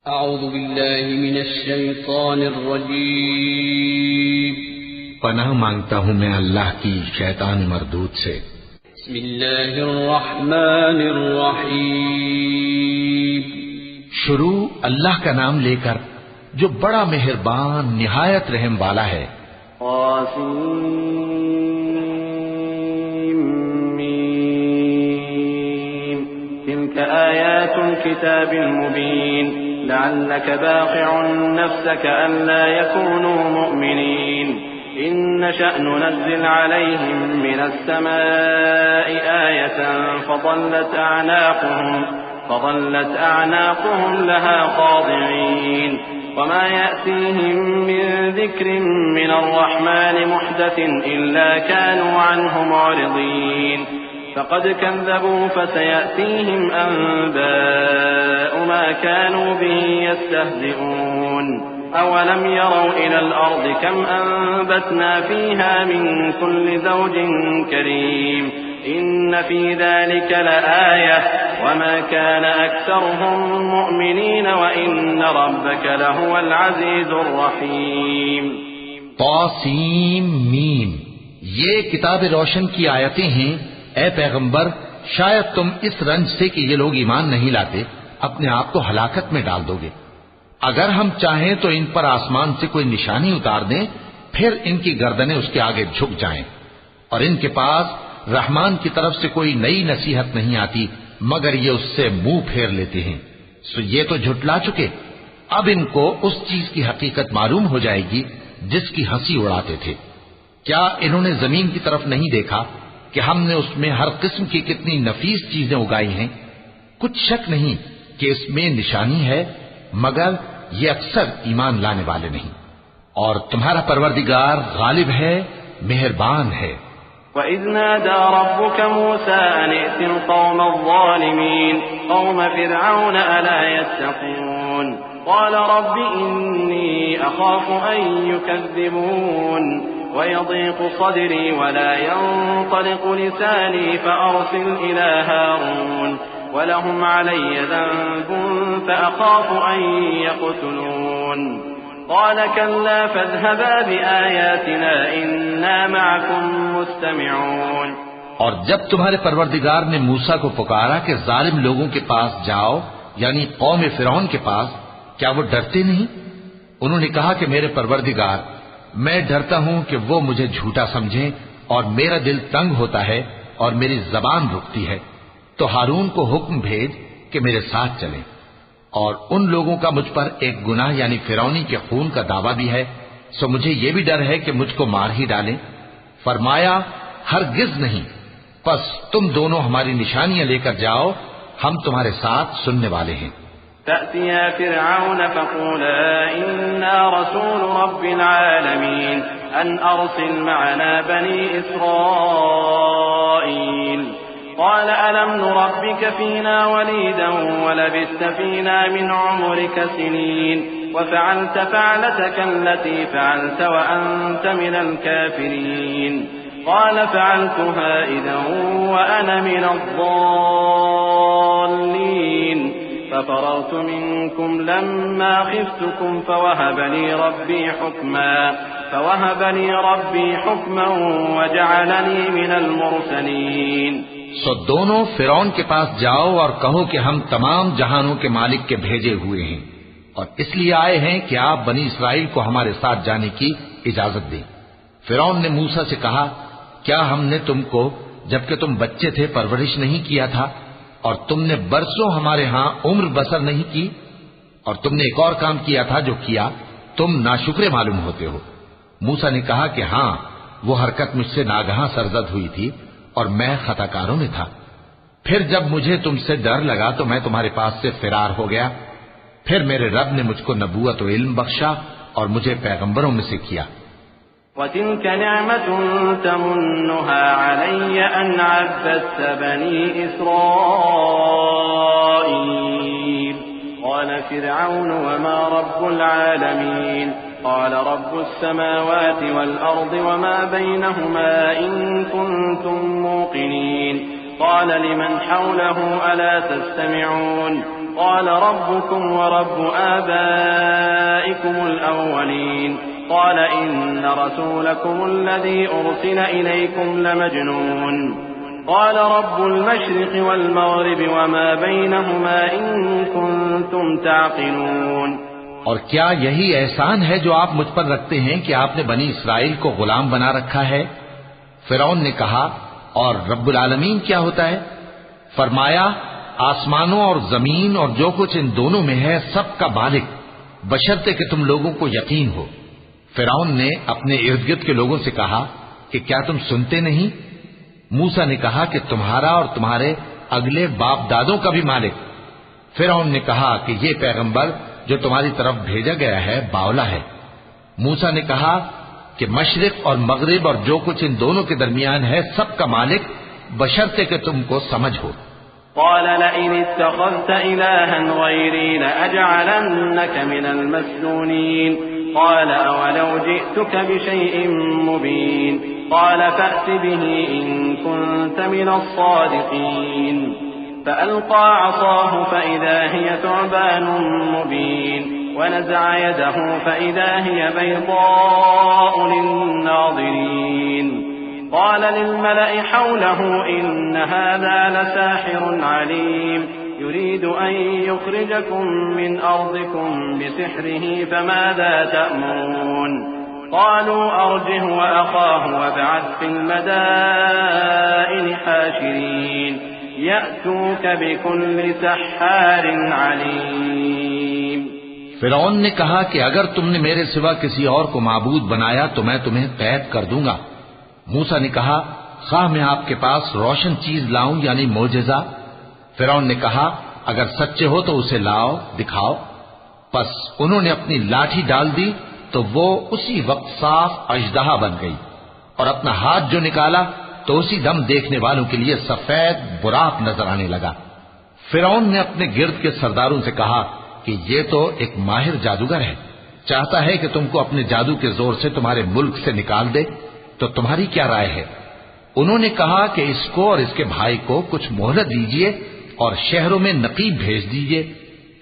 अऊज़ु बिल्लाहि मिनश शैतानिर रजीम। पनाह मांगता हूँ मैं अल्लाह की शैतान मरदूद से। बिस्मिल्लाहिर रहमानिर रहीम। शुरू अल्लाह का नाम लेकर जो बड़ा मेहरबान निहायत रहम वाला है। तिल्क आयातुल किताबिल मुबीन लअल्लक बाक़िउन नफ्सक अल्ला यकूनू मुअमिनीन इन नशअ नुनज़्ज़िल अलैहिम मिनस समाई आयतन फज़ल्लत अअनाक़ुहुम लहा ख़ादिईन वमा यअतीहिम मिन ज़िक्रिन मिनर रहमानि मुहदथिन इल्ला कानू अन्हु मुअरिज़ीन फ़क़द कज़्ज़बू फसयअतीहिम अन्बाअु मा कानू बिही यस्तहज़िऊन अवलम यरौ इलल अर्दि कम अन्बतना फ़ीहा मिन कुल्लि ज़ौजिन करीम इन्न फ़ी ज़ालिक लआयह वमा कान अक्सरुहुम मुअमिनीन व इन्न रब्बक लहुवल अज़ीज़ुर रहीम। तौसीम मीम, ये किताब रोशन की आयतें हैं। ए पैगंबर, शायद तुम इस रंज से कि ये लोग ईमान नहीं लाते अपने आप को हलाकत में डाल दोगे। अगर हम चाहें तो इन पर आसमान से कोई निशानी उतार दें, फिर इनकी गर्दनें उसके आगे झुक जाएं, और इनके पास रहमान की तरफ से कोई नई नसीहत नहीं आती मगर ये उससे मुंह फेर लेते हैं। सो ये तो झुटला चुके, अब इनको उस चीज की हकीकत मालूम हो जाएगी जिसकी हंसी उड़ाते थे। क्या इन्होंने जमीन की तरफ नहीं देखा कि हमने उसमें हर किस्म की कितनी नफीस चीजें उगाई हैं? कुछ शक नहीं कि इसमें निशानी है, मगर ये अक्सर ईमान लाने वाले नहीं। और तुम्हारा परवरदिगार गालिब है, मेहरबान है। वइज़ नादा रब्बुक मूसा अन इतिल क़ौमज़ ज़ालिमीन क़ौम फ़िरऔन अला यत्तक़ून क़ाल रब्बि इन्नी अख़ाफ़ु अन युकज़्ज़िबून वयज़ीक़ु सदरी वला यंतलिक़ु लिसानी फ़अरसिल इला हारून वलहुम अलय्य ज़न्बुन फ़अख़ाफ़ु अन यक़्तुलून क़ाल कल्ला फ़ाज़हबा बिआयातिना इन्ना मअकुम मुस्तमिऊन। और जब तुम्हारे परवरदिगार ने मूसा को पुकारा कि जालिम लोगों के पास जाओ, यानी कौम फिरौन के पास, क्या वो डरते नहीं? उन्होंने कहा कि मेरे परवरदिगार, मैं डरता हूं कि वो मुझे झूठा समझें और मेरा दिल तंग होता है और मेरी जबान रुकती है। तो हारून को हुक्म भेज कि मेरे साथ चलें। और उन लोगों का मुझ पर एक गुनाह यानी फिरौनी के खून का दावा भी है, सो मुझे ये भी डर है कि मुझको मार ही डालें। फरमाया, हरगिज नहीं, बस तुम दोनों हमारी निशानियां लेकर जाओ, हम तुम्हारे साथ सुनने वाले हैं। तअतिया फ़िरऔन फ़क़ूला इन्ना रसूलु रब्बिल आलमीन अन अरसिल मअना बनी इस्राईल क़ाल अलम नुरब्बिक फ़ीना वलीदन वलबिस्त फ़ीना मिन उम्रिक सिनीन वफ़अलत फ़अलतक अल्लती फ़अलत वअन्त मिनल काफ़िरीन क़ाल फ़अलतुहा इज़न वअना मिनज़्ज़ाल्लीन फ़फ़ररतु मिनकुम लम्मा ख़िफ़्तुकुम फ़वहब ली रब्बी हुक्मा वजअलनी मिनल मुरसलीन। सो दोनों फिरौन के पास जाओ और कहो कि हम तमाम जहानों के मालिक के भेजे हुए हैं और इसलिए आए हैं कि आप बनी इसराइल को हमारे साथ जाने की इजाजत दें। फिरौन ने मूसा से कहा, क्या हमने तुमको जबकि तुम बच्चे थे परवरिश नहीं किया था और तुमने बरसों हमारे यहां उम्र बसर नहीं की? और तुमने एक और काम किया था जो किया तुम नाशुक्रे मालूम होते हो। मूसा ने कहा कि हां, वो हरकत मुझसे नागहां सरजद हुई थी और मैं खताकारों में था। फिर जब मुझे तुमसे डर लगा तो मैं तुम्हारे पास से फिरार हो गया। फिर मेरे रब ने मुझको नबूवत व इल्म बख्शा और मुझे पैगंबरों में से किया। वतिल्क निअमतुन तमुन्नुहा अलय्य अन अब्बदत बनी इस्राईल क़ाल फ़िरऔन वमा रब्बुल आलमीन क़ाल रब्बुस समावाति वल अर्दि वमा बैनहुमा इन कुन्तुम मूक़िनीन क़ाल लिमन हौलहु अला तस्तमिऊन قال ربكم ورب آبائكم الأولين قال إن رسولكم الذي أرسل إليكم لمجنون قال رب المشرق والمغرب وما بينهما إن كنتم تعقلون। और क्या यही एहसान है जो आप मुझ पर रखते हैं कि आपने बनी इस्राइल को गुलाम बना रखा है? फिरौन ने कहा, और रब्बुल आलमीन क्या होता है? फरमाया, आसमानों और जमीन और जो कुछ इन दोनों में है सबका मालिक, बशर्ते कि तुम लोगों को यकीन हो। फिरौन ने अपने इर्द गिर्द के लोगों से कहा कि क्या तुम सुनते नहीं? मूसा ने कहा कि तुम्हारा और तुम्हारे अगले बाप दादों का भी मालिक। फिरौन ने कहा कि ये पैगंबर जो तुम्हारी तरफ भेजा गया है बावला है। मूसा ने कहा कि मशरिक और मगरिब और जो कुछ इन दोनों के दरमियान है सबका मालिक, बशर्ते कि तुमको समझ हो। قال لئن اتخذت إلها غيري لأجعلنك من المسجونين قال أولو جئتك بشيء مبين قال فأت به إن كنت من الصادقين فألقى عصاه فإذا هي ثعبان مبين ونزع يده فإذا هي بيضاء للناظرين قال للملأ حوله إن هذا لساحر عليم يريد أن يخرجكم من أرضكم بسحره فماذا تأمرون قالوا أرجه وأخاه وابعث في المدائن حاشرين يأتوك بكل سحار عليم। फिरौन ने कहा कि अगर तुमने मेरे सिवा किसी और को माबूद बनाया तो मैं तुम्हें कैद कर दूंगा। मूसा ने कहा, खाह मैं आपके पास रोशन चीज लाऊं यानी मोजेजा? फिरौन ने कहा, अगर सच्चे हो तो उसे लाओ, दिखाओ। बस उन्होंने अपनी लाठी डाल दी तो वो उसी वक्त साफ अजदहा बन गई, और अपना हाथ जो निकाला तो उसी दम देखने वालों के लिए सफेद बुराक नजर आने लगा। फिरौन ने अपने गिर्द के सरदारों से कहा कि ये तो एक माहिर जादूगर है, चाहता है कि तुमको अपने जादू के जोर से तुम्हारे मुल्क से निकाल दे, तो तुम्हारी क्या राय है? उन्होंने कहा कि इसको और इसके भाई को कुछ मोहलत दीजिए और शहरों में नकीब भेज दीजिए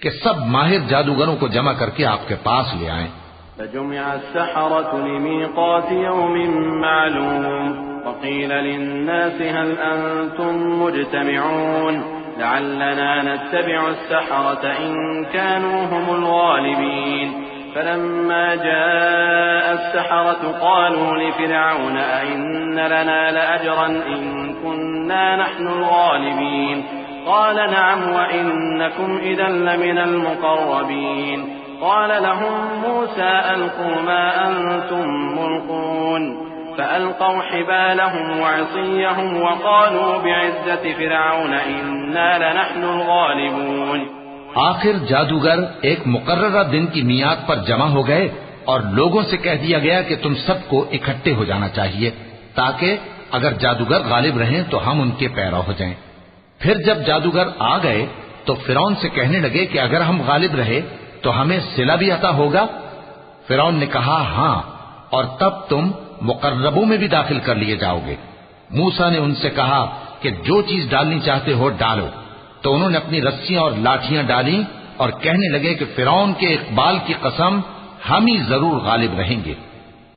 कि सब माहिर जादूगरों को जमा करके आपके पास ले आएं। فجمع السحرة لميقات يوم معلوم وقيل للناس هل أنتم مجتمعون لعلنا نتبع السحرة إن كانوا هم الغالبين فلما جاء السحرة قالوا لفرعون أئن لنا لأجرا إن كنا نحن الغالبين قال نعم وإنكم إذا لمن المقربين قال لهم موسى ألقوا ما أنتم ملقون فألقوا حبالهم وعصيهم وقالوا بعزة فرعون إنا لنحن الغالبون। आखिर जादूगर एक मुकर्ररा दिन की मियाद पर जमा हो गए और लोगों से कह दिया गया कि तुम सबको इकट्ठे हो जाना चाहिए ताकि अगर जादूगर गालिब रहें तो हम उनके पैरा हो जाएं। फिर जब जादूगर आ गए तो फिरौन से कहने लगे कि अगर हम गालिब रहे तो हमें सिला भी अता होगा? फिरौन ने कहा, हां, और तब तुम मुकर्रबों में भी दाखिल कर लिए जाओगे। मूसा ने उनसे कहा कि जो चीज डालनी चाहते हो डालो। तो उन्होंने अपनी रस्सियां और लाठियां डाली और कहने लगे कि फिरौन के इकबाल की कसम, हम ही जरूर गालिब रहेंगे।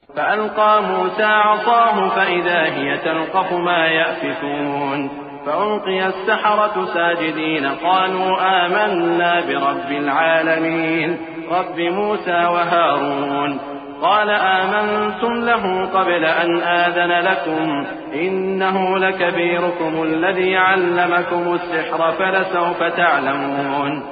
فألقى موسى عصاه فإذا هي تلقف ما يأفكون فألقي السحرة ساجدين قالوا آمنا برب العالمين رب موسى وهارون قال آمنتم له قبل أن آذن لكم إنه لكبيركم الذي علمكم السحر فلسوف تعلمون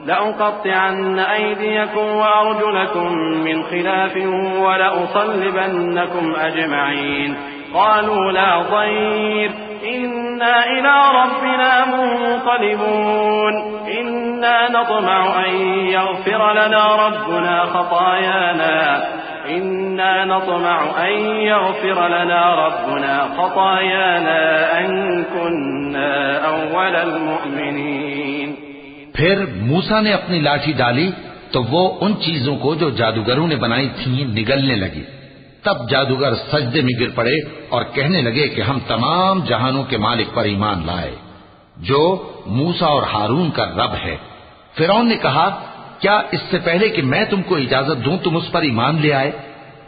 لأقطعن أيديكم وأرجلكم من خلاف ولأصلبنكم أجمعين قالوا لا ضير إنا إلى ربنا منقلبون إنا نطمع أن يغفر لنا ربنا خطايانا أن كنا أول المؤمنين। फिर मूसा ने अपनी लाठी डाली तो वो उन चीजों को जो जादूगरों ने बनाई थीं निगलने लगी। तब जादूगर सजदे में गिर पड़े और कहने लगे कि हम तमाम जहानों के मालिक पर ईमान लाए, जो मूसा और हारून का रब है। फिरौन ने कहा, क्या इससे पहले कि मैं तुमको इजाजत दूं तुम उस पर ईमान ले आए?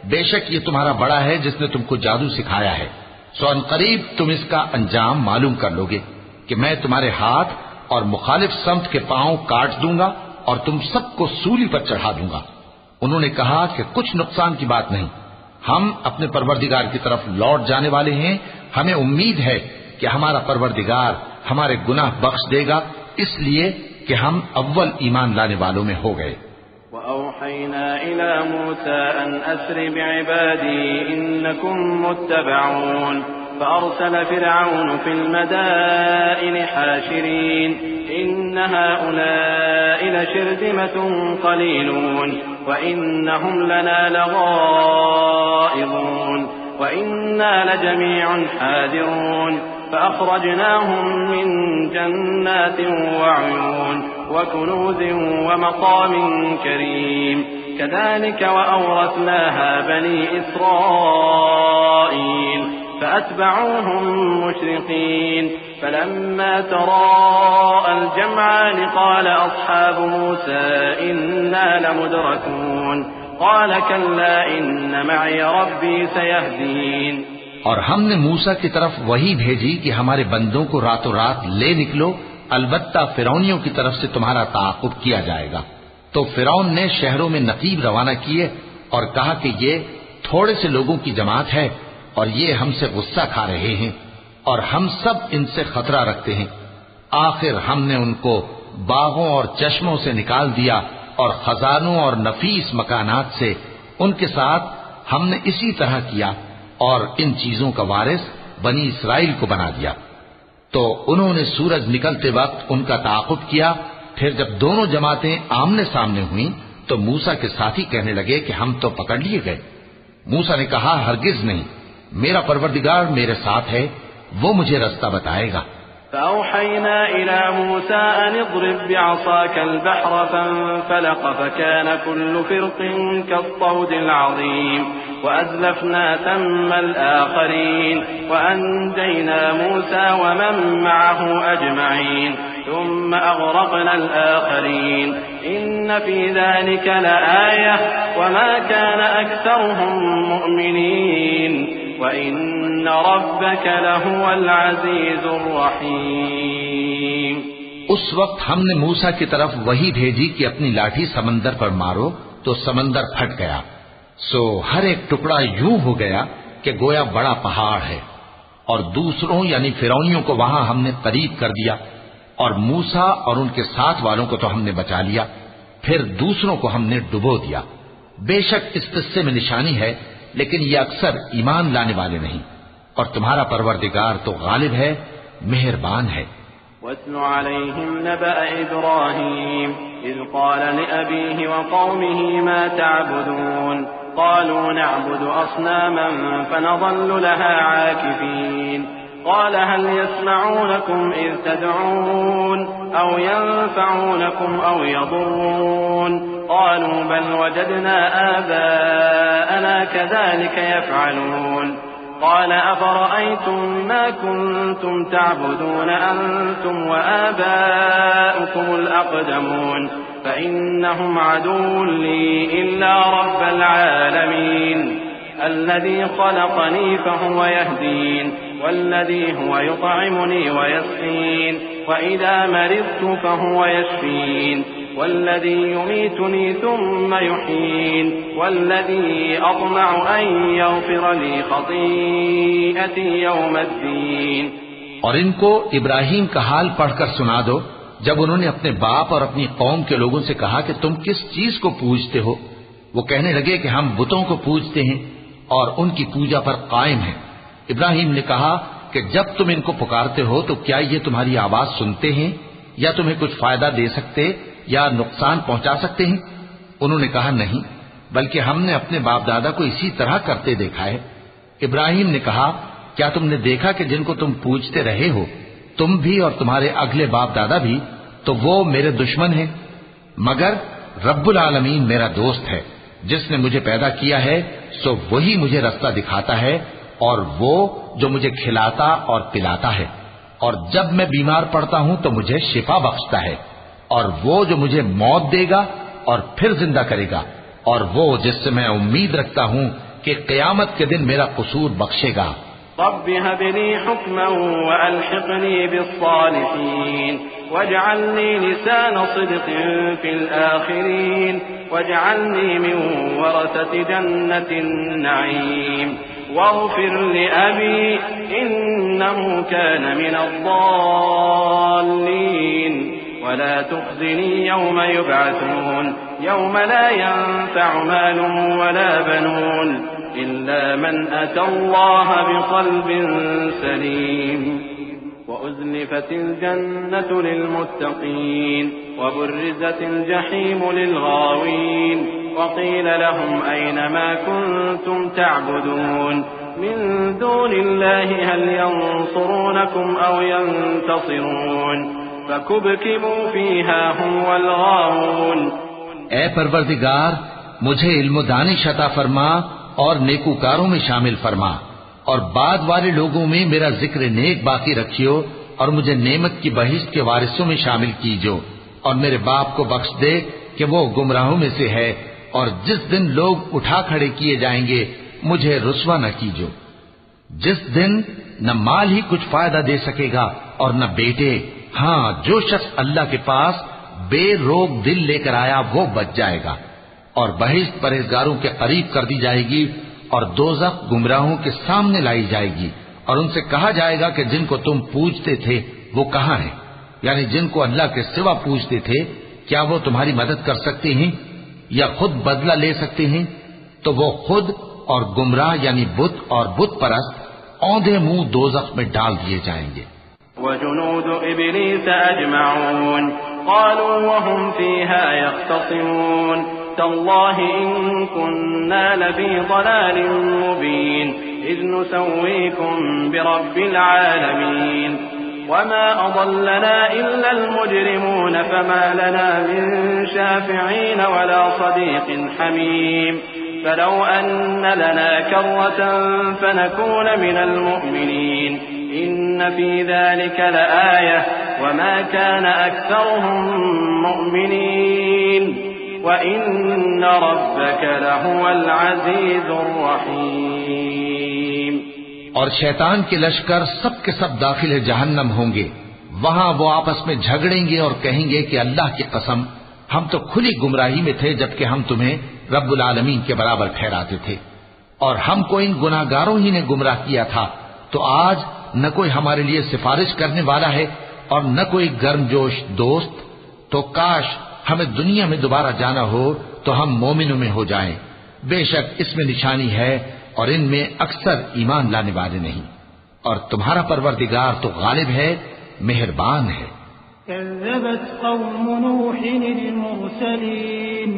बेशक ये तुम्हारा बड़ा है जिसने तुमको जादू सिखाया है। सो अनकरीब तुम इसका अंजाम मालूम कर लोगे कि मैं तुम्हारे हाथ और मुखालिफ समत के पांव काट दूंगा और तुम सबको सूली पर चढ़ा दूंगा। उन्होंने कहा कि कुछ नुकसान की बात नहीं, हम अपने परवरदिगार की तरफ लौट जाने वाले हैं। हमें उम्मीद है कि हमारा परवरदिगार हमारे गुनाह बख्श देगा, इसलिए कि हम अव्वल ईमान लाने वालों में हो गए। वअौहैना इला मूसा अन अस्रि बिइबादी इन्नकुम मुत्तबऊन फअरसल फिरऔन फिल मदाइनि हाशिरीन इन्न हाउलाइ लशिरदिमतुन कलीलून वइन्नहुम लना लगाइज़ून वइन्ना लजमीउन हादिरून فأخرجناهم من جنات وعيون وكنوز ومقام كريم كذلك وأورثناها بني إسرائيل فأتبعوهم مشرقين فلما تراءى الجمعان قال أصحاب موسى إنا لمدركون قال كلا إن معي ربي سيهدين। और हमने मूसा की तरफ वही भेजी कि हमारे बंदों को रातों रात ले निकलो, अलबत्ता फिरौनियों की तरफ से तुम्हारा ताक़ुब किया जाएगा। तो फिरौन ने शहरों में नकीब रवाना किए और कहा कि ये थोड़े से लोगों की जमात है और ये हमसे गुस्सा खा रहे हैं और हम सब इनसे खतरा रखते हैं। आखिर हमने उनको बागों और चश्मों से निकाल दिया और खजानों और नफीस मकानात से उनके साथ हमने इसी तरह किया और इन चीजों का वारिस बनी इसराइल को बना दिया। तो उन्होंने सूरज निकलते वक्त उनका ताक़ुब किया। फिर जब दोनों जमातें आमने सामने हुई तो मूसा के साथी कहने लगे कि हम तो पकड़ लिए गए। मूसा ने कहा, हरगिज नहीं, मेरा परवरदिगार मेरे साथ है, वो मुझे रास्ता बताएगा। فأوحينا إلى موسى أن اضرب بعصاك البحر فانفلق فكان كل فرق كالطود العظيم وأزلفنا ثم الآخرين وأنجينا موسى ومن معه أجمعين ثم أغرقنا الآخرين إن في ذلك لآية وما كان أكثرهم مؤمنين وإن ربك لهو العزيز الرحيم। उस वक्त हमने मूसा की तरफ वही भेजी कि अपनी लाठी समंदर पर मारो, तो समंदर फट गया। सो हर एक टुकड़ा यूं हो गया कि गोया बड़ा पहाड़ है। और दूसरों यानी फिरौनियों को वहां हमने करीब कर दिया और मूसा और उनके साथ वालों को तो हमने बचा लिया, फिर दूसरों को हमने डुबो दिया। बेशक इस किस्से में निशानी है, लेकिन ये अक्सर ईमान लाने वाले नहीं, और तुम्हारा परवरदिगार तो गालिब है, मेहरबान है। वत्लु अलैहिम नबअ इब्राहीम इज़ क़ाल लिअबीहि व क़ौमिहि मा तअबुदून क़ालू नअबुदु अस्नामन फनज़ल्लु लहा आकिफीन क़ाल हल यस्मऊनकुम इज़ तदऊन औ यंफ़ऊनकुम औ यضुर्रून क़ालू बल वजदना आबाअना कज़ालिक यफ़अलून قال أفرأيتم ما كنتم تعبدون أنتم وآباؤكم الأقدمون فإنهم عدو لي إلا رب العالمين الذي خلقني فهو يهدين والذي هو يطعمني ويسقين وإذا مرضت فهو يشفين والذي يميتني ثم يحيين والذي أطمع أن يغفر لي خطيئتي يوم الدين। और इनको इब्राहिम का हाल पढ़कर सुना दो जब उन्होंने अपने बाप और अपनी कौम के लोगों से कहा कि तुम किस चीज को पूजते हो। वो कहने लगे कि हम बुतों को पूजते हैं और उनकी पूजा पर कायम हैं। इब्राहिम ने कहा कि जब तुम इनको पुकारते हो तो क्या ये तुम्हारी आवाज सुनते हैं या तुम्हें कुछ फायदा दे सकते या नुकसान पहुंचा सकते हैं? उन्होंने कहा, नहीं, बल्कि हमने अपने बाप दादा को इसी तरह करते देखा है। इब्राहिम ने कहा, क्या तुमने देखा कि जिनको तुम पूजते रहे हो, तुम भी और तुम्हारे अगले बाप दादा भी, तो वो मेरे दुश्मन हैं, मगर रब्बुल आलमीन मेरा दोस्त है। जिसने मुझे पैदा किया है सो वही मुझे रास्ता दिखाता है और वो जो मुझे खिलाता और पिलाता है, और जब मैं बीमार पड़ता हूं तो मुझे शिफा बख्शता है। और वो जो मुझे मौत देगा और फिर जिंदा करेगा, और वो जिससे मैं उम्मीद रखता हूँ कि क़यामत के दिन मेरा कसूर बख्शेगा। रब्बि हबली हुक्मन व अल्हिक़नी बिस्सालिहीन वजअलनी लिसान सिद्क़िन फिल आखिरीन वजअलनी मिन वरसति जन्नतिन नईम वग़फिर लिअबी इन्नहु कान मिनद्दाल्लीन वला तुख़ज़िनी यौम युबअसून यौम ला यंफ़अु मालुन वला बनून इल्ला मन अतल्लाह बिक़ल्बिन सलीम वउज़्लिफ़तिल जन्नतु लिलमुत्तक़ीन वबुर्रिज़तिल जहीम लिलगावीन वक़ील लहुम ऐन मा कुन्तुम तअबुदून मिन दूनिल्लाहि हल यंसुरूनकुम औ यंतसिरून फकुबकिबू फ़ीहा हुम वल गावून। ए परवरदिगार, मुझे इल्म दानिश अता फरमा और नेकूकारों में शामिल फरमा, और बाद वाले लोगों में मेरा जिक्र नेक बाकी रखियो, और मुझे नेमत की बहिश्त के वारिसों में शामिल कीजो, और मेरे बाप को बख्श दे कि वो गुमराहों में से है, और जिस दिन लोग उठा खड़े किए जाएंगे मुझे रुस्वा न कीजो, जिस दिन न माल ही कुछ फायदा दे सकेगा और न बेटे। हाँ, जो शख्स अल्लाह के पास बेरोग दिल लेकर आया वो बच जाएगा, और बहिश्त परहेजगारों के करीब कर दी जाएगी, और दोज़ख गुमराहों के सामने लाई जाएगी, और उनसे कहा जाएगा कि जिनको तुम पूजते थे वो कहाँ हैं, यानी जिनको अल्लाह के सिवा पूजते थे, क्या वो तुम्हारी मदद कर सकते हैं या खुद बदला ले सकते हैं? तो वो खुद और गुमराह यानी बुत और बुत परस्त औंधे मुंह दोज़ख में डाल दिए जाएंगे। वजुनूद इब्लीस अजमऊन क़ालू वहुम फ़ीहा यख़्तसिमून तल्लाहि इन कुन्ना लफ़ी ज़लालिन मुबीन इज़ नुसव्वीकुम बिरब्बिल आलमीन वमा अज़ल्लना इल्लल मुजरिमून फमा लना मिन शाफ़िईन वला सदीक़िन हमीम फलौ अन्न लना कर्रतन फनकून मिनल मुअ्मिनीन इन्न फ़ी ज़ालिक लआयह वमा कान अक्सरुहुम मुअ्मिनीन वइन्न रब्बक लहुवल अज़ीज़ुर रहीम। और शैतान के लश्कर सब के सब दाखिल जहन्नम होंगे। वहां वो आपस में झगड़ेंगे और कहेंगे कि अल्लाह की कसम, हम तो खुली गुमराही में थे जबकि हम तुम्हें रब्बुल आलमीन के बराबर ठहराते थे, और हमको इन गुनाहगारों ही ने गुमराह किया था। तो आज न कोई हमारे लिए सिफारिश करने वाला है और न कोई गर्मजोश दोस्त। तो काश हमें दुनिया में दोबारा जाना हो तो हम मोमिनों में हो जाएं। बेशक इसमें निशानी है और इनमें अक्सर ईमान लाने वाले नहीं, और तुम्हारा परवरदिगार तो गालिब है, मेहरबान है। कज़्ज़बत क़ौमु नूहिन अल-मुरसलीन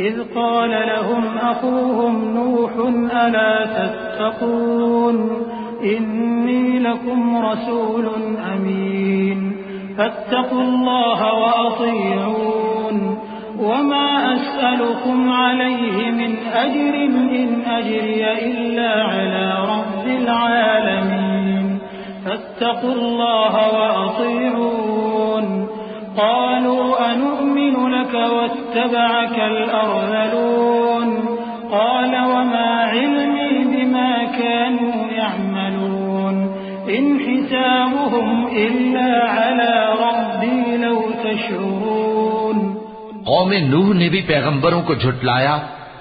इज़ क़ाल लहुम अख़ूहुम नूहुन अला तत्तक़ून इन्नी लकुम रसूलुन अमीन फत्तक़ुल्लाह व अतीऊन वमा अस्अलुकुम अलैहि मिन अज्रिन इन अज्रिय इल्ला अला रब्बिल आलमीन फत्तक़ुल्लाह व अतीऊन क़ालू अनु'मिनु लक वत्तबअकल अर्ज़लून क़ाल वमा इल्मी बिमा कानू यअमलून इन हिसाबुहुम इल्ला अला रब्बी लौ तशऊरून। कौम नूह ने भी पैगंबरों को झुटलाया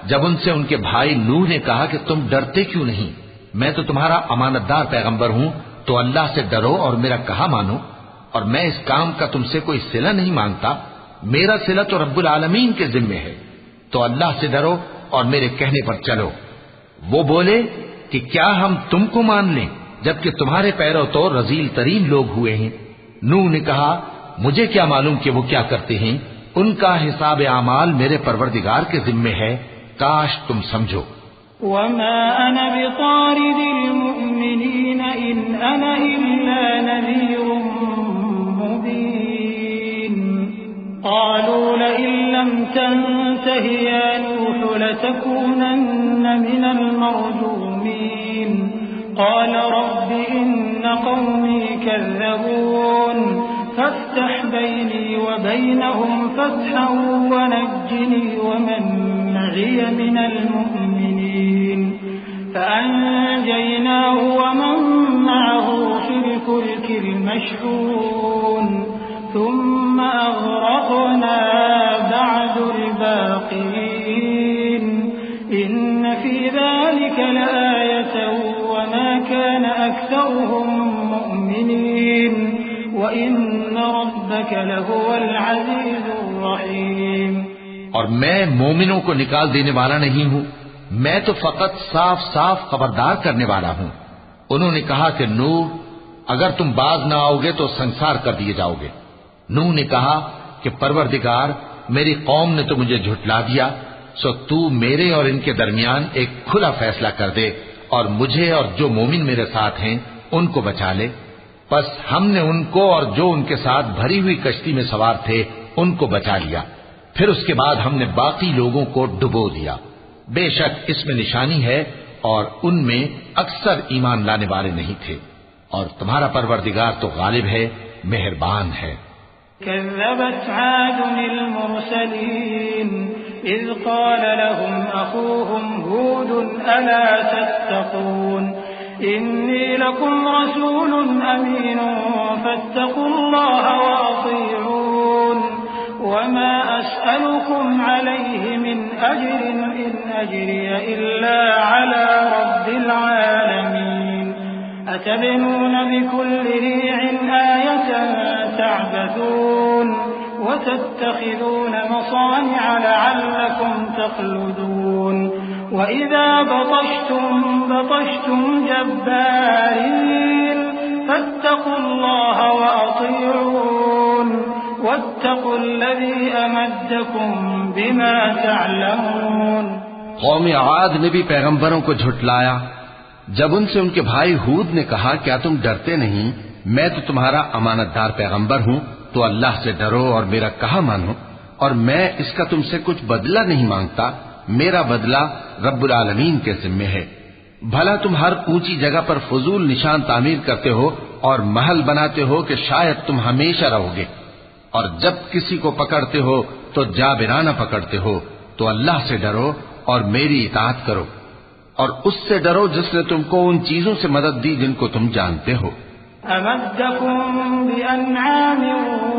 जब उनसे उनके भाई नूह ने कहा कि तुम डरते क्यों नहीं, मैं तो तुम्हारा अमानतदार पैगंबर हूं, तो अल्लाह से डरो और मेरा कहा मानो, और मैं इस काम का तुमसे कोई सिला नहीं मांगता, मेरा सिला तो रब्बुल आलमीन के जिम्मे है, तो अल्लाह से डरो और मेरे कहने पर चलो। वो बोले कि क्या हम तुमको मान लें जबकि तुम्हारे पैरों तो रजील तरीन लोग हुए हैं। नूह ने कहा, मुझे क्या मालूम कि वो क्या करते हैं, उनका हिसाब आमाल मेरे परवरदिगार के जिम्मे है, काश तुम समझो। वमा अना बितारिदिल मुमिनीन इन अना इल्ला नज़ीरुम मुबीन क़ालू लइन लम तंतहि या नूह लतकूनन्न मिनल मरजूमीन क़ाल रब्बि इन्न क़ौमी कज़्ज़बून فافتح بيني وبينهم فتحا ونجني ومن معي من المؤمنين فأنجيناه ومن معه في الفلك المشحون ثم أغرقنا بعد الباقين إن في ذلك لآية وما كان أكثرهم مؤمنين وإن ربك لهو العزيز الرحيم। और मैं मोमिनों को निकाल देने वाला नहीं हूँ, मैं तो फकत साफ साफ खबरदार करने वाला हूँ। उन्होंने कहा कि नूह, अगर तुम बाज ना आओगे तो संसार कर दिए जाओगे। नूह ने कहा कि परवरदिगार, मेरी कौम ने तो मुझे झुठला दिया, सो तू मेरे और इनके दरमियान एक खुला फैसला कर दे और मुझे और जो मोमिन मेरे साथ हैं उनको बचा ले। बस हमने उनको और जो उनके साथ भरी हुई कश्ती में सवार थे उनको बचा लिया। फिर उसके बाद हमने बाकी लोगों को डुबो दिया। बेशक इसमें निशानी है और उनमें अक्सर ईमान लाने वाले नहीं थे, और तुम्हारा परवरदिगार तो गालिब है, मेहरबान है। كذبت عاد المرسلين إذ قال لهم أخوهم هود ألا تتقون إني لكم رسول أمين فاتقوا الله وأطيعون وما أسألكم عليه من أجر إن أجري إلا على رب العالمين أتبنون بكل ريع آية تعبثون وتتخذون مصانع لعلكم تخلدون وإذا بطشتم جبارين فاتقوا الله وأطيعون واتقوا الذي أمدكم بما تعلمون। कौम आद ने भी पैगंबरों को झुठलाया जब उनसे उनके भाई हूद ने कहा, क्या तुम डरते नहीं, मैं तो तुम्हारा अमानतदार पैगंबर हूँ, तो अल्लाह से डरो और मेरा कहा मानो, और मैं इसका तुमसे कुछ बदला नहीं मांगता, मेरा बदला रब्बुल आलमीन के जिम्मे है। भला तुम हर ऊंची जगह पर फजूल निशान तामीर करते हो और महल बनाते हो कि शायद तुम हमेशा रहोगे, और जब किसी को पकड़ते हो तो जाबिराना पकड़ते हो, तो अल्लाह से डरो और मेरी इताअत करो, और उससे डरो जिसने तुमको उन चीजों से मदद दी जिनको तुम जानते हो। अमद्दकुम बिअनआम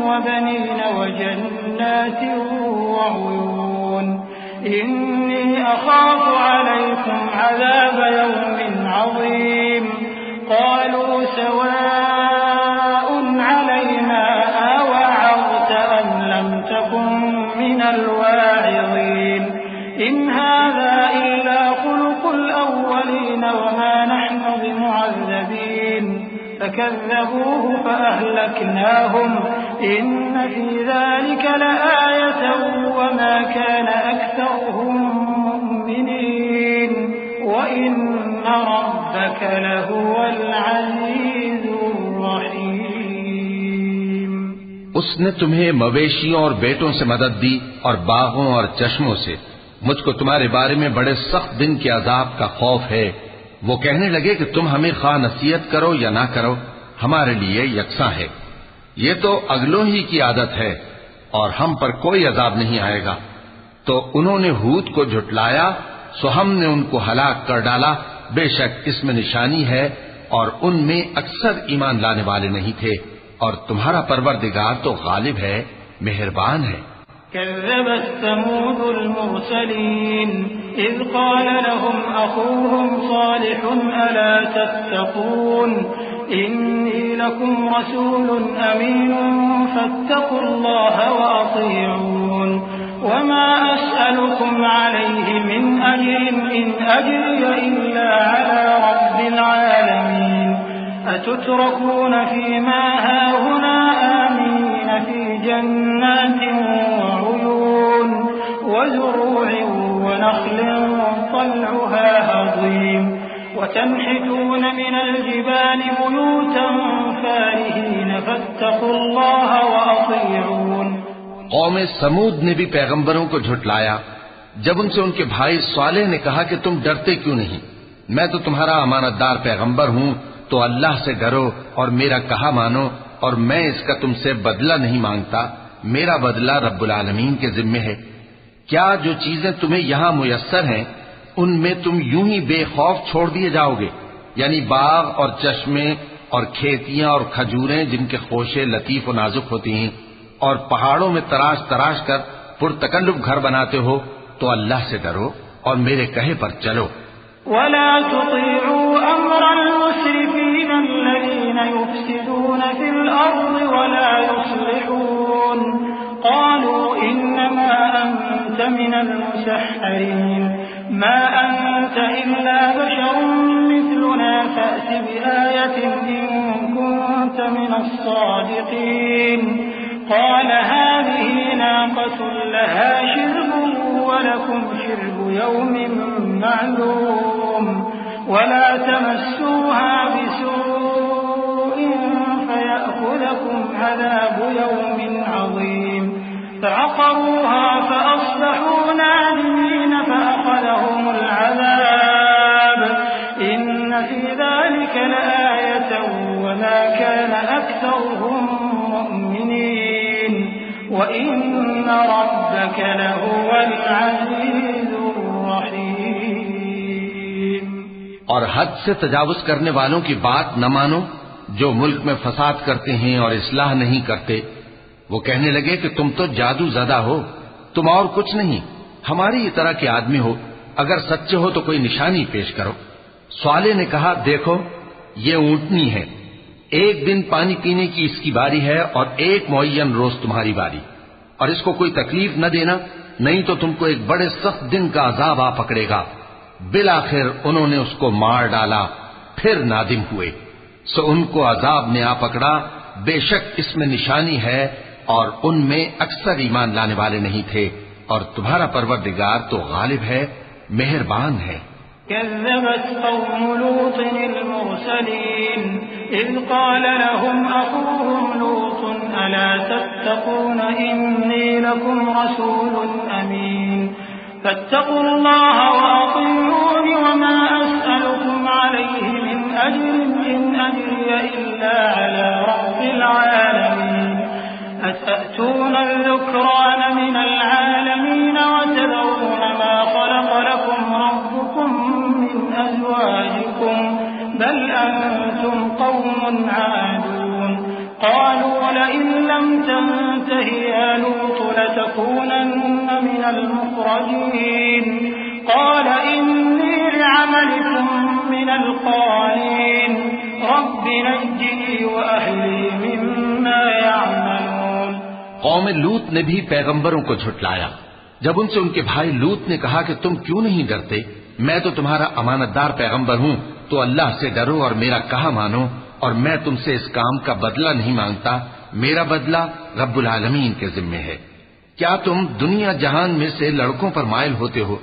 वबनीन वजन्नात वउयून इन्नी अखाफु अलैकुम अज़ाब यौमिन अज़ीम क़ालू सवाउन अलैना अवअज़त अम लम तकुन मिनल वाइज़ीन इन हाज़ा इल्ला खुलुकुल अव्वलीन वमा नहनु बिमुअज़्ज़बीन فكذبوه فأهلكناهم إن في ذلك لآية وما كان أكثرهم مؤمنين وإن ربك لهو العزيز الرحيم। उसने तुम्हें मवेशियों और बेटों से मदद दी और बागों और चश्मों से। मुझको तुम्हारे बारे में बड़े सख्त दिन के अजाब का खौफ है। वो कहने लगे कि तुम हमें खा नसीहत करो या ना करो, हमारे लिए यकसा है। ये तो अगलों ही की आदत है और हम पर कोई अजाब नहीं आएगा। तो उन्होंने हूद को झुठलाया, सो हमने उनको हलाक कर डाला। बेशक इसमें निशानी है और उनमें अक्सर ईमान लाने वाले नहीं थे, और तुम्हारा परवरदिगार तो गालिब है, मेहरबान है। كذبت ثمود المرسلين إذ قال لهم أخوهم صالح ألا تتقون إني لكم رسول أمين فاتقوا الله وأطيعون وما أسألكم عليه من أجر إن أجري إلا على رب العالمين أتتركون فيما هاهنا آمنين في جنات وعيون وزروع ونخل طلعها هضيم وتنحتون من الجبال بيوتا فارهين فاتقوا الله وأطيعون। कौम समूद ने भी पैगंबरों को झुठलाया जब उनसे उनके भाई सालेह ने कहा कि तुम डरते क्यों नहीं, मैं तो तुम्हारा अमानतदार पैगंबर हूँ, तो अल्लाह से डरो और मेरा कहा मानो, और मैं इसका तुमसे बदला नहीं मांगता, मेरा बदला रब्बुल आलमीन के जिम्मे है। क्या जो चीजें तुम्हें यहां मुयस्सर हैं उनमें तुम यूं ही बेखौफ छोड़ दिए जाओगे? यानी बाग और चश्मे और खेतियां और खजूरें जिनके खोशे लतीफ और नाजुक होती हैं, और पहाड़ों में तराश तराश कर पुरतकल्लुफ घर बनाते हो, तो अल्लाह से डरो और मेरे कहे पर चलो। वला तुतीउ अम्रल मुस्रिफीन अल्लज़ीन युफ्सिदून फिल अर्ज़ि वला युस्लिहून क़ालू इन्नमा अंत मिनल मुसहहरीन मा अंत इल्ला बशरुन मिथलुना फ़अति बिआयतिन इन कुन्त मिनस सादिक़ीन क़ाल हाज़िही नाक़तुन लहा शिर्बुन वलकुम शिर्बु यौमिन मालूम वला तमस्सूहा बिसूइन फयअख़ुज़कुम अज़ाबु यौमिन अज़ीम फअक़रूहा फअस्बहू नादिमीन फअख़ज़हुमुल अज़ाब इन्न फ़ी ज़ालिक लआयतन वमा कान अक्सरुहुम मुअ्मिनीन वइन्न रब्बक लहुवल अज़ीज़ुर रहीम। और हद से तजावुज करने वालों की बात न मानो, जो मुल्क में फसाद करते हैं और इस्लाह नहीं करते। वो कहने लगे कि तुम तो जादू ज़दा हो, तुम और कुछ नहीं, हमारी ही तरह के आदमी हो, अगर सच्चे हो तो कोई निशानी पेश करो। स्वाले ने कहा, देखो ये ऊंटनी है, एक दिन पानी पीने की इसकी बारी है और एक मुअय्यन रोज तुम्हारी बारी, और इसको कोई तकलीफ न देना, नहीं तो तुमको एक बड़े सख्त दिन का अजाब आ पकड़ेगा। बिलाखिर उन्होंने उसको मार डाला, फिर नादिम हुए, सो उनको अजाब ने आ पकड़ा। बेशक इसमें निशानी है और उनमें अक्सर ईमान लाने वाले नहीं थे, और तुम्हारा परवरदिगार तो गालिब है, मेहरबान है। कज़्ज़बत क़ौमु लूतिन अल-मुरसलीन इज़ क़ाल लहुम अख़ूहुम लूतुन अला तत्तक़ून इन्नी लकुम रसूलुन अमीन फत्तक़ुल्लाह वअतीऊन वमा अस्अलुकुम अलैहि मिन अज्रिन इन अज्रिय इल्ला अला रब्बिल आलमीन अतअतून अज़्ज़ुक्रान मिनल आलमीन वतदऊन मा ख़लक़ लकुम रब्बुकुम मिन अज़वाजिकुम बल अंतुम क़ौमुन आदून क़ालू लइन लम तंतहि या लूत लतकूनन्न मिनल मुख़रजीन क़ाल इन्नी लिअमलिकुम मिनल क़ालीन रब्बि नज्जिनी व अहली मिम्मा यअमलून। कौम लूत ने भी पैगंबरों को झुटलाया। जब उनसे उनके भाई लूत ने कहा कि तुम क्यों नहीं डरते, मैं तो तुम्हारा अमानतदार पैगंबर हूं, तो अल्लाह से डरो और मेरा कहा मानो, और मैं तुमसे इस काम का बदला नहीं मांगता, मेरा बदला रब्बुल आलमीन के जिम्मे है। क्या तुम दुनिया जहान में से लड़कों पर माइल होते हो,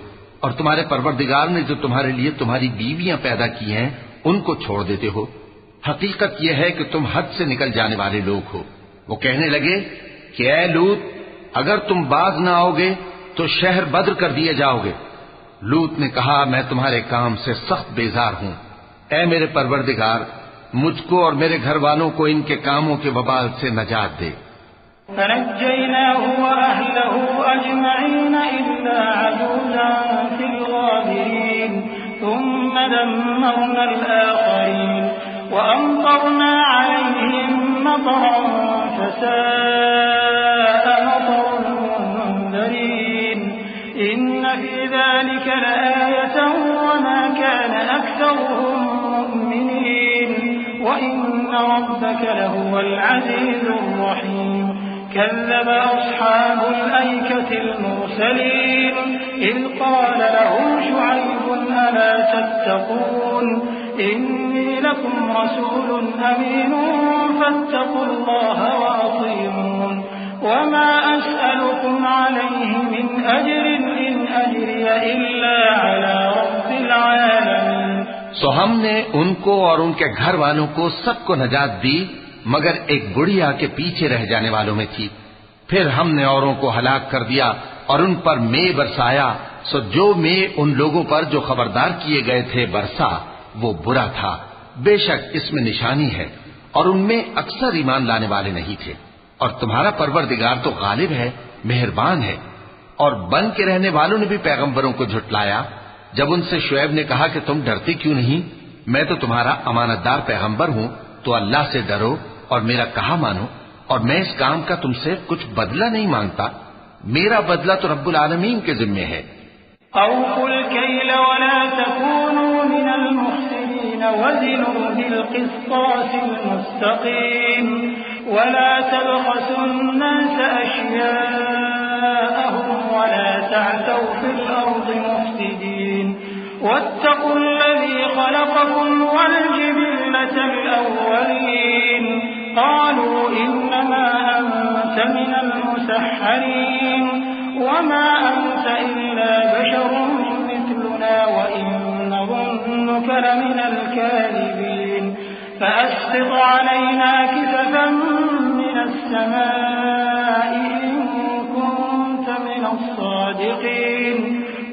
और तुम्हारे परवरदिगार ने जो तुम्हारे लिए तुम्हारी बीवियां पैदा की हैं उनको छोड़ देते हो? हकीकत यह है कि तुम हद से निकल जाने वाले लोग हो। वो कहने लगे कि ऐ लूत, अगर तुम बाज न आओगे तो शहर बद्र कर दिए जाओगे। लूत ने कहा, मैं तुम्हारे काम से सख्त बेजार हूं। ऐ मेरे परवरदिगार, मुझको और मेरे घर वालों को इनके कामों के वबाल से नजात दे। फनज्जयनाहु व अहलहु अजमईन इल्ला अजूज़न फिल गाबिरीन थुम्मा दम्मरना al-आखरीन व अमतरना अलैहिम मतरन फसाअ मतरुल मुंज़रीन इन्न फी ज़ालिका लआयतन व मा कान अक्सरुहुम मुमिनीन व इन्न रब्बक लहुवल अज़ीज़ुर रहीम। كذب أصحاب الأيكة المرسلين إذ قال لهم شعيب ألا تتقون إني لكم رسول أمين فاتقوا الله وأطيعون وما أسألكم عليه من أجر إن أجري إلا على رب العالمين। सो हमने उनको और उनके घर वालों को सबको नजात दी, मगर एक बुढ़िया के पीछे रह जाने वालों में थी। फिर हमने औरों को हलाक कर दिया और उन पर मे बरसाया। सो जो मे उन लोगों पर जो खबरदार किए गए थे बरसा, वो बुरा था। बेशक इसमें निशानी है और उनमें अक्सर ईमान लाने वाले नहीं थे। और तुम्हारा परवरदिगार तो गालिब है, मेहरबान है। और बन के रहने वालों ने भी पैगंबरों को झुटलाया जब उनसे शुएब ने कहा कि तुम डरते क्यों नहीं, मैं तो तुम्हारा अमानतदार पैगंबर हूं, तो अल्लाह से डरो और मेरा कहा मानो, और मैं इस काम का तुमसे कुछ बदला नहीं मांगता, मेरा बदला तो रब्बुल आलमीन के जिम्मे है। औफुल कैल वला तकूनू मिनल मुफ्सिदीन वज़िनू बिल क़िस्तासिल मुस्तक़ीम वला तबख़सुन नास अश्याअहुम वला तअतौ फिल अर्दि मुफ्सिदीन वत्तक़ुल्लज़ी ख़लक़कुम वल जिबिल्लतल अव्वलीन क़ालू इन्नमा अंत मिनल मुसह्हरीन वमा अंत इल्ला बशरुम मिथलुना व इन नज़ुन्नुक लमिनल काज़िबीन फ़अस्क़ित अलैना किसफन मिनस समाइ इन कुन्त मिनस सादिक़ीन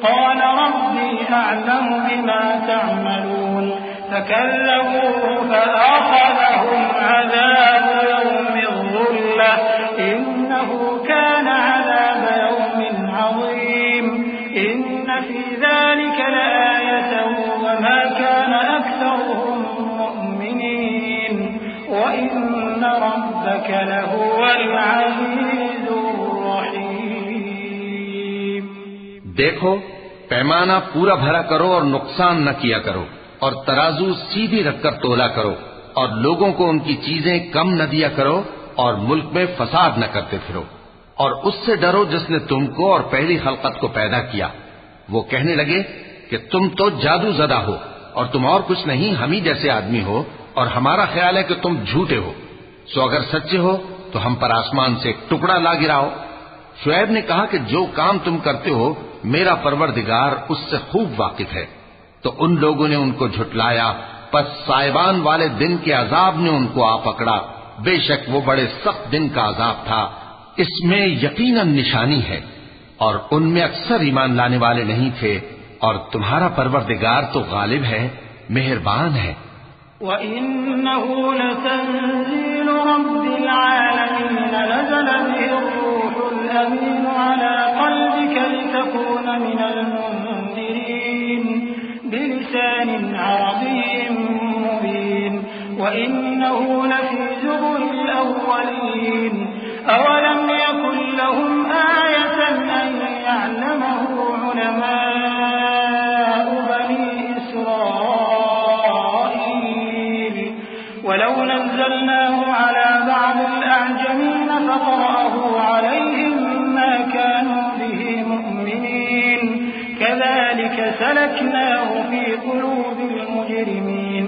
क़ाल रब्बी अअलमु बिमा तअमलून फकज़्ज़बूहु फअख़ज़हुम अज़ाबु यौमिज़ ज़ुल्लह इन्नहु कान अज़ाब यौमिन अज़ीम इन्न फ़ी ज़ालिक लआयतन वमा कान अक्सरुहुम मुअ्मिनीन व इन्न रब्बक लहुवल अज़ीज़ुर रहीम। देखो, पैमाना पूरा भरा करो और नुकसान न किया करो, और तराजू सीधी रखकर तोला करो, और लोगों को उनकी चीजें कम न दिया करो, और मुल्क में फसाद न करते फिरो। और उससे डरो जिसने तुमको और पहली खलकत को पैदा किया। वो कहने लगे कि तुम तो जादू ज़दा हो और तुम और कुछ नहीं, हम ही जैसे आदमी हो, और हमारा ख्याल है कि तुम झूठे हो। सो अगर सच्चे हो तो हम पर आसमान से एक टुकड़ा ला गिराओ। शुएब ने कहा कि जो काम तुम करते हो मेरा परवरदिगार उससे खूब वाकिफ है। तो उन लोगों ने उनको झुटलाया, पस साइबान वाले दिन के अजाब ने उनको आ पकड़ा। बेशक वो बड़े सख्त दिन का अजाब था, इसमें यकीनन निशानी है, और उनमें अक्सर ईमान लाने वाले नहीं थे। और तुम्हारा परवरदिगार तो गालिब है, मेहरबान है। वइन्नहु लतंज़ीलु रब्बिल आलमीन नज़ल बिहि रूहुल अमीन अला क़ल्बिक लितकून मिनल मुन्ज़िरीन बिलिसानिन अरबिय्यिन मुबीन वइन्नहु लफ़ी ज़ुबुरिल अव्वलीन अवलम यकुन लहुम आयतन अन यअलमहु उलमाउ बनी इस्राईल वलौ नज़्ज़लनाहु अला बअदिल अअजमीन फ़क़रअहु अलैहिम मा कानू बिहि मुअ्मिनीन कज़ालिक सलकनाहु फ़ी क़ुलूबिल मुजरिमीन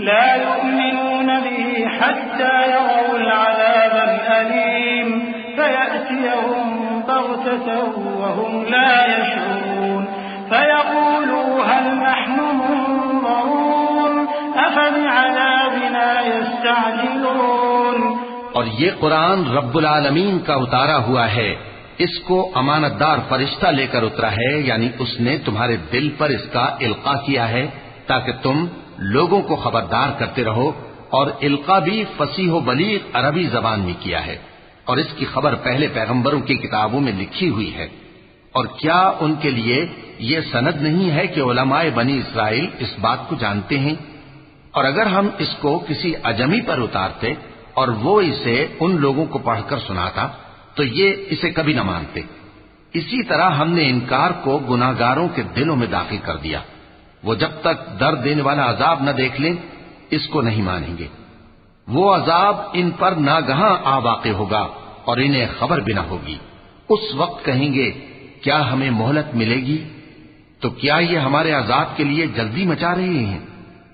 ला यु'मिनून बिहि हत्ता यरौल अज़ाबल अलीम فيأتيهم بغتة وهم لا يشعرون فيقولوا هل نحن منظرون أفبعذابنا يستعجلون। और ये कुरान रब्बुल आलमीन का उतारा हुआ है, इसको अमानतदार फरिश्ता लेकर उतरा है, यानी उसने तुम्हारे दिल पर इसका इल्का किया है ताकि तुम लोगों को खबरदार करते रहो। और इल्का भी फसीह बलीग अरबी जबान में किया है, और इसकी खबर पहले पैगंबरों की किताबों में लिखी हुई है। और क्या उनके लिए ये सनद नहीं है कि उलमाए बनी इसराइल इस बात को जानते हैं? और अगर हम इसको किसी अजमी पर उतारते और वो इसे उन लोगों को पढ़कर सुनाता तो ये इसे कभी न मानते। इसी तरह हमने इनकार को गुनाहगारों के दिलों में दाखिल कर दिया। वो जब तक दर्द देने वाला अजाब न देख लें इसको नहीं मानेंगे। वो अजाब इन पर नागहां आ वाक़े होगा और इन्हें खबर भी न होगी। उस वक्त कहेंगे क्या हमें मोहलत मिलेगी? तो क्या ये हमारे अजाब के लिए जल्दी मचा रहे हैं?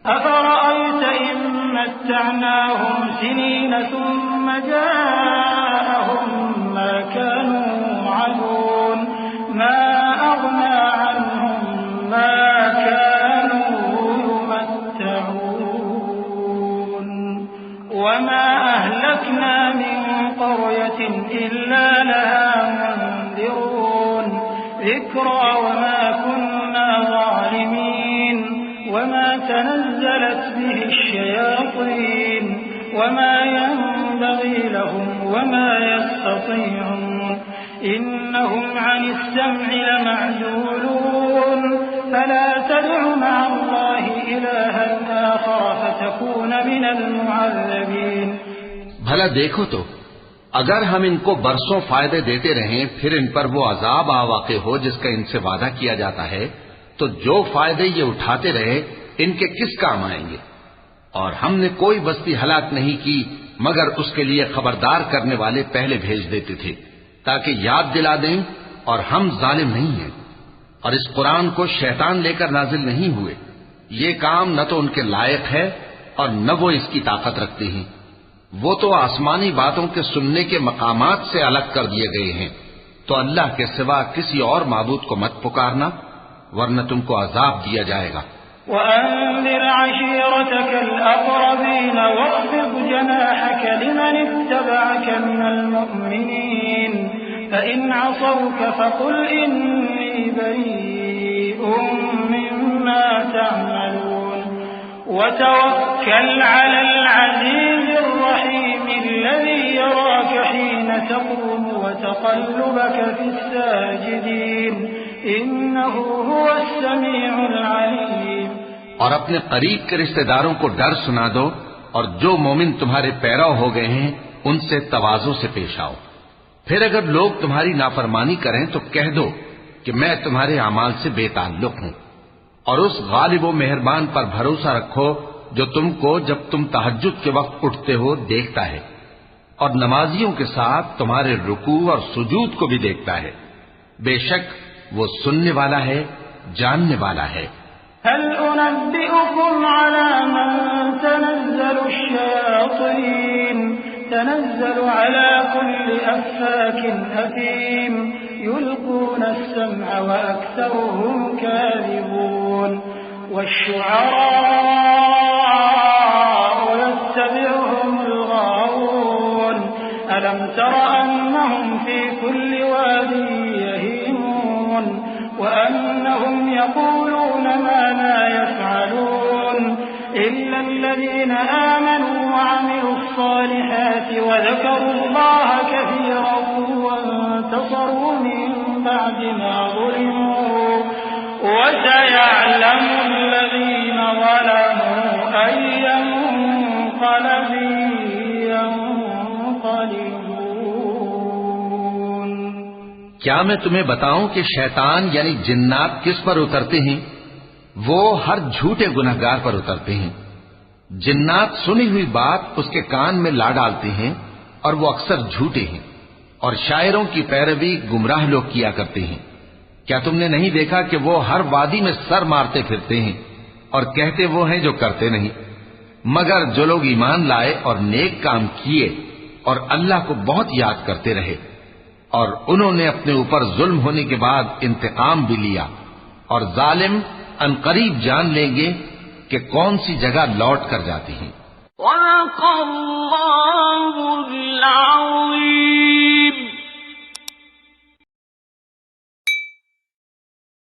अफ़रअयत इन मत्तअनाहुम सिनीन सुम्म जाअहुम मा कानू युअदून मा अग़ना अन्हुम मा कानू युमत्तऊन वमा अहलकना मिन क़रयतिन इल्ला लहा मुन्ज़िरून ज़िक्रा वमा कुन्ना ज़ालिमीन वमा तनज़्ज़लत बिहि अश्शयातीन वमा यंबगी लहुम वमा यस्ततीऊन इन्नहुम अनिस्सम्इ लमअज़ूलून फला तदउ मअल्लाहि इलाहन आखर फतकून मिनल मुअज़्ज़बीन। भला देखो तो, अगर हम इनको बरसों फायदे देते रहें फिर इन पर वो अजाब आ वाक़े हो जिसका इनसे वादा किया जाता है, तो जो फायदे ये उठाते रहे इनके किस काम आएंगे। और हमने कोई बस्ती हलाक नहीं की मगर उसके लिए खबरदार करने वाले पहले भेज देते थे ताकि याद दिला दें, और हम जालिम नहीं हैं। और इस कुरान को शैतान लेकर नाजिल नहीं हुए। ये काम न तो उनके लायक है और न वो इसकी ताकत रखते हैं। वो तो आसमानी बातों के सुनने के मकामात से अलग कर दिए गए हैं। तो अल्लाह के सिवा किसी और माबूद को मत पुकारना, वरना तुमको अजाब दिया जाएगा। वअन्ज़िर अशीरतकल अक़रबीन वख़्फ़िज़ जनाहक लिमन इत्तबअक मिनल मुअ्मिनीन फ़इन असौक फ़क़ुल इन्नी बरीउम मिम्मा तअमलून वतवक्कल अलल अज़ीज़िर रहीम الذي يراك حين تقوم وتقلبك في الساجدين إنه هو السميع العليم। और अपने करीब के रिश्तेदारों को डर सुना दो, और जो मोमिन तुम्हारे पैरव हो गए हैं उनसे तवाज़ो से पेश आओ। फिर अगर लोग तुम्हारी नाफरमानी करें तो कह दो कि मैं तुम्हारे अमाल से बेताल्लुक हूं। और उस गालिब व मेहरबान पर भरोसा रखो जो तुमको जब तुम तहज्जुद के वक्त उठते हो देखता है, और नमाजियों के साथ तुम्हारे रुकू और सुजूद को भी देखता है। बेशक वो सुनने वाला है, जानने वाला है। हल उनब्बिउकुम अला मन तनज़्ज़लु अश्शयातीन तनज़्ज़लु अला कुल्लि अफ़्फ़ाकिन असीम युल्क़ून अस्समअ व अक्सरुहुम काज़िबून वश्शुअराअ यत्तबिउहुमुल गावून अलम तर अन्नहुम फी कुल्लि वादिन यहीमून वअन्नहुम यक़ूलून मा ला यफ़अलून इल्ला الذين آمنوا وعملوا الصالحات وذكروا الله كثيرا وانتصروا من بعد ما ظلموا وسيعلم الذين ظلموا أي منقلب ينقلبون। क्या मैं तुम्हें बताऊं कि शैतान यानी जिन्नात किस पर उतरते हैं? वो हर झूठे गुनहगार पर उतरते हैं। जिन्नात सुनी हुई बात उसके कान में ला डालते हैं और वो अक्सर झूठे हैं, और शायरों की पैरवी गुमराह लोग किया करते हैं। क्या तुमने नहीं देखा कि वो हर वादी में सर मारते फिरते हैं और कहते वो हैं जो करते नहीं। मगर जो लोग ईमान लाए और नेक काम किए और अल्लाह को बहुत याद करते रहे, और उन्होंने अपने ऊपर जुल्म होने के बाद इंतकाम भी लिया, और जालिम अनकरीब जान लेंगे कि कौन सी जगह लौट कर जाती हैं।